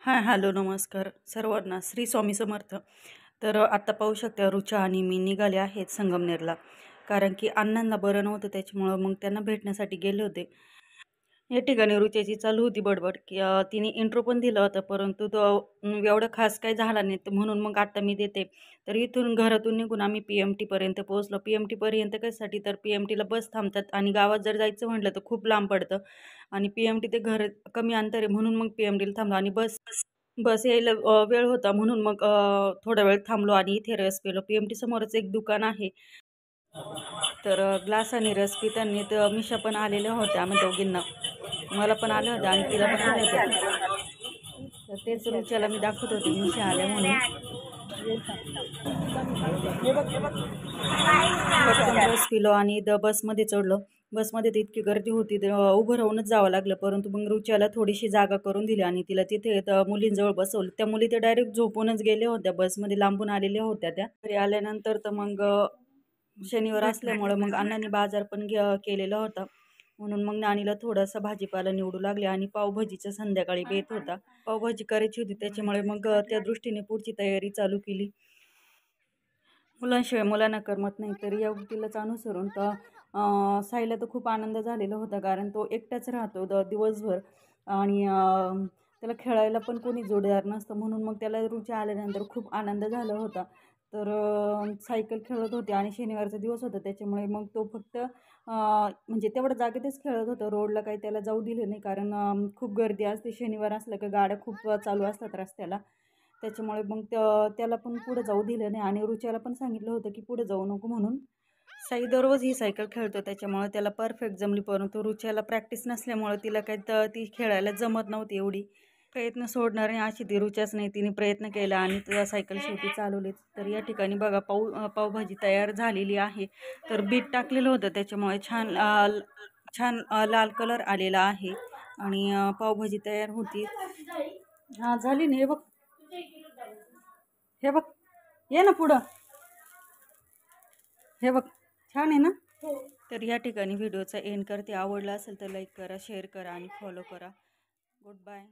हाय, hello, नमस्कार सर्वांना. श्री स्वामी समर्थ. तर आता पाहू शकता रुचा आणि मी निघाले आहेत संगमनेरला, कारण की अण्णांना बरं नव्हतं, त्याच्यामुळं मग त्यांना भेटण्यासाठी गेले होते. या ठिकाणी रुच्याची चालू होती बडबड की तिने इंट्रो पण दिला होता, परंतु तो एवढं खास काही झाला नाही, तर म्हणून मग आता मी देते. तर इथून घरातून निघून आम्ही PMT पर्यंत पोहोचलो. PMT पर्यंत कशासाठी, तर PMTला बस थांबतात आणि गावात जर जायचं म्हटलं तर खूप लांब पडतं आणि PMT ते घर कमी अंतर आहे, म्हणून मग PMTला थांबलो. आणि बस बस यायला वेळ होता, म्हणून मग थोडा वेळ थांबलो आणि इथे रस पिलो. PMT समोरच एक दुकान आहे, तर ग्लास आणि रस पितांनी तर मिशा पण आलेल्या होत्या. आम्ही दोघींना, मला पण आल्या होत्या आणि तिला पण आल्या होत्या. तर तेच रुच्याला मी दाखवत होते मिशा आल्या म्हणून. पटकन रस पिलो आणि बसमध्ये चढलो. बसमध्ये तर इतकी गर्दी होती, उभं राहूनच जावं लागलं. परंतु मग रुच्याला थोडीशी जागा करून दिली आणि तिला तिथे मुलींजवळ बसवलं. त्या मुली तर डायरेक्ट झोपूनच गेल्या होत्या, बसमध्ये लांबून आलेल्या होत्या. त्या घरी आल्यानंतर तर मग शनिवार असल्यामुळं मग अण्णांनी बाजार पण केलेला होता, म्हणून मग नानीला थोडासा भाजीपाला निवडू लागले. आणि पावभाजीचा संध्याकाळी बेत होता, पावभाजी करायची होती, त्याच्यामुळे मग त्या दृष्टीने पुढची तयारी चालू केली. मुलांशिवाय मुलांना करमत नाही. तर या गोष्टीलाच अनुसरून तर साईला तर खूप आनंद झालेला होता, कारण तो एकटाच राहतो दिवसभर आणि त्याला खेळायला पण कोणी जोडीदार नसतं, म्हणून मग त्याला रुची आल्यानंतर खूप आनंद झाला होता. तर सायकल खेळत होते आणि शनिवारचा दिवस होता, त्याच्यामुळे मग तो फक्त म्हणजे तेवढं जागेतच खेळत होता. रोडला काही त्याला जाऊ दिले नाही, कारण खूप गर्दी असते शनिवार असलं का, गाड्या खूप चालू असतात रस्त्याला. त्याच्यामुळे मग त्याला पण पुढे जाऊ दिलं नाही आणि रुच्याला पण सांगितलं होतं की पुढे जाऊ नको म्हणून. साई दररोज ही सायकल खेळतो, त्याच्यामुळे त्याला परफेक्ट जमली. परंतु रुच्याला प्रॅक्टिस नसल्यामुळे तिला काही ती खेळायला जमत नव्हती एवढी. प्रयत्न सोडणार नाही अशी ती रुच्याच नाही, तिने प्रयत्न केला आणि तिला सायकल शेवटी चालवलीच. तर या ठिकाणी बघा पावभाजी तयार झालेली आहे. तर बीट टाकलेलं होतं, त्याच्यामुळे छान छान लाल कलर आलेला आहे आणि पावभाजी तयार होती. हां, झाली ना. हे बघ, हे बघ, ये ना पुढं, हे बघ, छान आहे ना. तर या ठिकाणी व्हिडिओचा एंड करते. आवडला असेल तर लाईक करा, शेअर करा आणि फॉलो करा. Good bye.